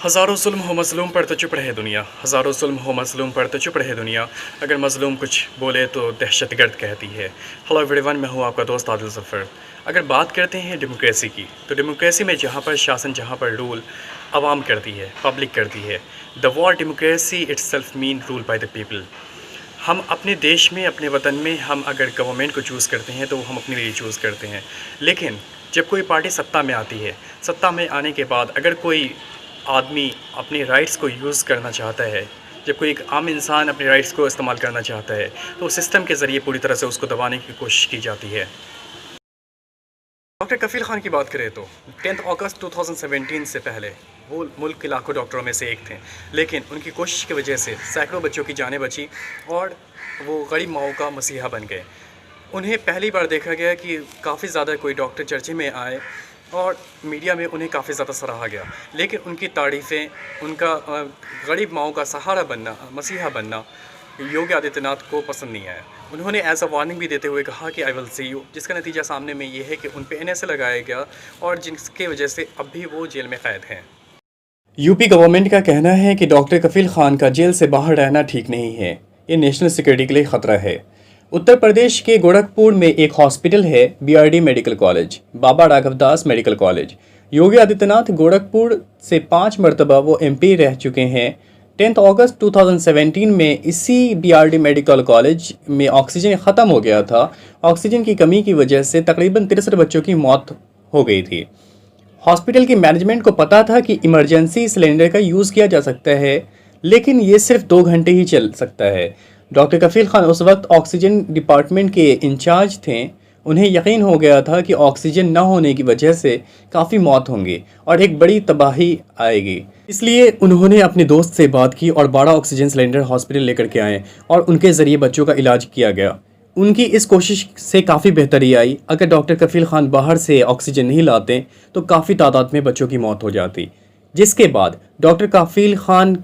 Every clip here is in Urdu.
ہزاروں ظلم ہو مظلوم پر تو چپ رہے دنیا، ہزاروں ظلم ہو مظلوم پر تو چپ رہے دنیا، اگر مظلوم کچھ بولے تو دہشت گرد کہتی ہے۔ ہیلو ایوری ون، میں ہوں آپ کا دوست عادل ظفر۔ اگر بات کرتے ہیں ڈیموکریسی کی، تو ڈیموکریسی میں جہاں پر شاسن، جہاں پر رول عوام کرتی ہے، پبلک کرتی ہے۔ The word democracy itself mean rule by the people. ہم اپنے دیش میں، اپنے وطن میں، ہم اگر گورنمنٹ کو چوز کرتے ہیں تو ہم اپنے لیے چوز کرتے ہیں، لیکن جب کوئی پارٹی سطح میں آتی ہے، سطح میں آنے کے بعد اگر کوئی آدمی اپنے رائٹس کو یوز کرنا چاہتا ہے، جب کوئی ایک عام انسان اپنے رائٹس کو استعمال کرنا چاہتا ہے تو سسٹم کے ذریعے پوری طرح سے اس کو دبانے کی کوشش کی جاتی ہے۔ ڈاکٹر کفیل خان کی بات کریں تو 10 اگست 2017 سے پہلے وہ ملک کے لاکھوں ڈاکٹروں میں سے ایک تھے، لیکن ان کی کوشش کی وجہ سے سینکڑوں بچوں کی جانیں بچی اور وہ غریب ماؤں کا مسیحا بن گئے۔ انہیں پہلی بار دیکھا گیا کہ کافی زیادہ کوئی ڈاکٹر چرچے میں آئے اور میڈیا میں انہیں کافی زیادہ سراہا گیا، لیکن ان کی تعریفیں، ان کا غریب ماؤں کا سہارا بننا، مسیحا بننا یوگی آدتیہ ناتھ کو پسند نہیں آیا۔ انہوں نے ایز اے وارننگ بھی دیتے ہوئے کہا کہ آئی ول سی یو، جس کا نتیجہ سامنے میں یہ ہے کہ ان پہ NSA لگایا گیا اور جس کی وجہ سے اب بھی وہ جیل میں قید ہیں۔ یو پی گورنمنٹ کا کہنا ہے کہ ڈاکٹر کفیل خان کا جیل سے باہر رہنا ٹھیک نہیں ہے، یہ نیشنل سیکورٹی کے لیے خطرہ ہے۔ اتر پردیش کے گورکھپور میں ایک ہاسپٹل ہے، BRD میڈیکل کالج، بابا راگھو داس میڈیکل کالج۔ یوگی آدتیہ ناتھ گورکھپور سے 5 مرتبہ وہ MP رہ چکے ہیں۔ 10 اگست 2017 میں اسی BRD میڈیکل کالج میں آکسیجن ختم ہو گیا تھا۔ آکسیجن کی کمی کی وجہ سے تقریباً 63 بچوں کی موت ہو گئی تھی۔ ہاسپٹل کی مینجمنٹ کو پتا تھا کہ ایمرجنسی سلنڈر کا یوز کیا جا سکتا ہے، لیکن یہ صرف 2 گھنٹے ہی چل سکتا ہے۔ ڈاکٹر کفیل خان اس وقت آکسیجن ڈپارٹمنٹ کے انچارج تھے۔ انہیں یقین ہو گیا تھا کہ آکسیجن نہ ہونے کی وجہ سے کافی موت ہوں گی اور ایک بڑی تباہی آئے گی، اس لیے انہوں نے اپنے دوست سے بات کی اور 12 آکسیجن سلنڈر ہاسپٹل لے کر کے آئے اور ان کے ذریعے بچوں کا علاج کیا گیا۔ ان کی اس کوشش سے کافی بہتری آئی۔ اگر ڈاکٹر کفیل خان باہر سے آکسیجن نہیں لاتے تو کافی تعداد میں بچوں کی موت ہو جاتی، جس کے بعد ڈاکٹر کفیل خان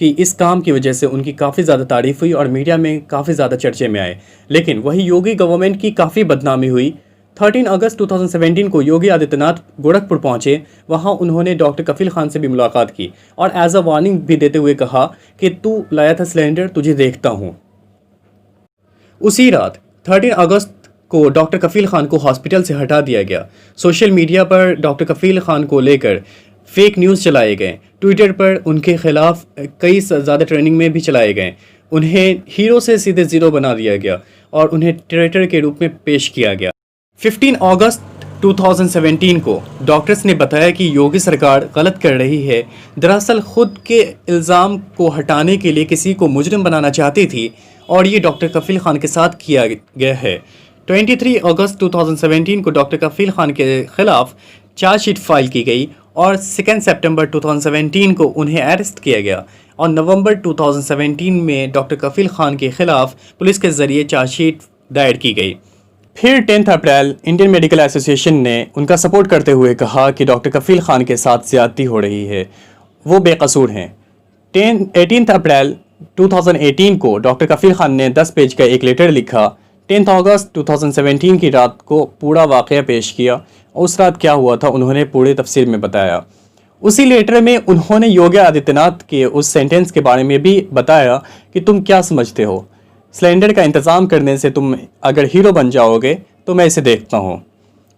کی اس کام کی وجہ سے ان کی کافی زیادہ تعریف ہوئی اور میڈیا میں کافی زیادہ چرچے میں آئے، لیکن وہی یوگی گورنمنٹ کی کافی بدنامی ہوئی۔ 13 اگست 2017 کو یوگی آدتیہ ناتھ گورکھپور پہنچے، وہاں انہوں نے ڈاکٹر کفیل خان سے بھی ملاقات کی اور ایز اے وارننگ بھی دیتے ہوئے کہا کہ تو لایا تھا سلنڈر، تجھے دیکھتا ہوں۔ اسی رات 13 اگست کو ڈاکٹر کفیل خان کو ہاسپٹل سے ہٹا دیا گیا۔ سوشل میڈیا پر ڈاکٹر کفیل خان کو لے کر فیک نیوز چلائے گئے، ٹویٹر پر ان کے خلاف کئی زیادہ ٹریننگ میں بھی چلائے گئے۔ انہیں ہیرو سے سیدھے زیرو بنا دیا گیا اور انہیں ٹریٹر کے روپ میں پیش کیا گیا۔ 15 اگست 2017 کو ڈاکٹرز نے بتایا کہ یوگی سرکار غلط کر رہی ہے، دراصل خود کے الزام کو ہٹانے کے لیے کسی کو مجرم بنانا چاہتی تھی اور یہ ڈاکٹر کفیل خان کے ساتھ کیا گیا ہے۔ 23 اگست 2017 کو ڈاکٹر کفیل خان کے خلاف چارج شیٹ فائل کی گئی اور 2 سپٹمبر 2017 کو انہیں اریسٹ کیا گیا اور نومبر 2017 میں ڈاکٹر کفیل خان کے خلاف پولیس کے ذریعے چارج شیٹ دائر کی گئی۔ پھر 10 اپریل انڈین میڈیکل ایسوسی ایشن نے ان کا سپورٹ کرتے ہوئے کہا کہ ڈاکٹر کفیل خان کے ساتھ زیادتی ہو رہی ہے، وہ بے قصور ہیں۔ 18 اپریل 2018 کو ڈاکٹر کفیل خان نے 10 پیج کا ایک لیٹر لکھا۔ 10 اگست 2017 کی رات کو پورا واقعہ پیش کیا۔ اس رات کیا ہوا تھا انہوں نے پورے تفصیل میں بتایا۔ اسی لیٹر میں انہوں نے یوگی آدتیہ ناتھ کے اس سینٹنس کے بارے میں بھی بتایا کہ تم کیا سمجھتے ہو، سلنڈر کا انتظام کرنے سے تم اگر ہیرو بن جاؤ گے تو میں اسے دیکھتا ہوں۔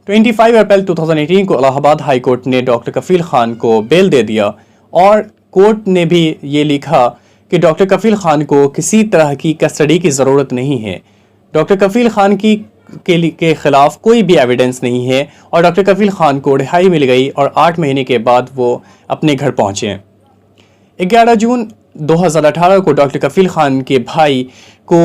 25 اپریل 2018 کو الہ آباد ہائی کورٹ نے ڈاکٹر کفیل خان کو بیل دے دیا اور کورٹ نے بھی یہ لکھا کہ ڈاکٹر کفیل خان کو کسی طرح کی کسٹڈی کی ضرورت نہیں ہے۔ ڈاکٹر کفیل خان کے خلاف کوئی بھی ایویڈنس نہیں ہے اور ڈاکٹر کفیل خان کو رہائی مل گئی اور 8 مہینے کے بعد وہ اپنے گھر پہنچے۔ 11 جون 2018 کو ڈاکٹر کفیل خان کے بھائی کو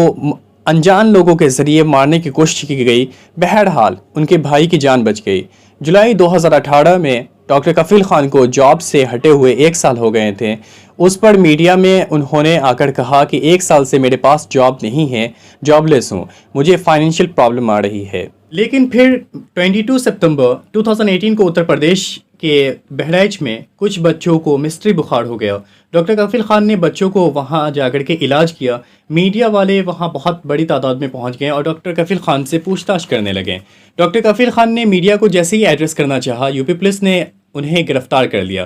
انجان لوگوں کے ذریعے مارنے کی کوشش کی گئی، بہرحال ان کے بھائی کی جان بچ گئی۔ جولائی 2018 میں ڈاکٹر کفیل خان کو جاب سے ہٹے ہوئے 1 سال ہو گئے تھے۔ اس پر میڈیا میں انہوں نے آ کر کہا کہ 1 سال سے میرے پاس جاب نہیں ہے، جاب لیس ہوں، مجھے فائنینشیل پرابلم آ رہی ہے۔ لیکن پھر 22 ستمبر 2018 کو اتر پردیش کے بہرائچ میں کچھ بچوں کو مسٹری بخار ہو گیا۔ ڈاکٹر کفیل خان نے بچوں کو وہاں جا کر کے علاج کیا۔ میڈیا والے وہاں بہت بڑی تعداد میں پہنچ گئے اور ڈاکٹر کفیل خان سے پوچھ تاچھ کرنے لگے۔ ڈاکٹر کفیل خان نے میڈیا کو جیسے ہی ایڈریس کرنا چاہا، یو پی پولیس نے انہیں گرفتار کر لیا۔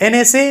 NSA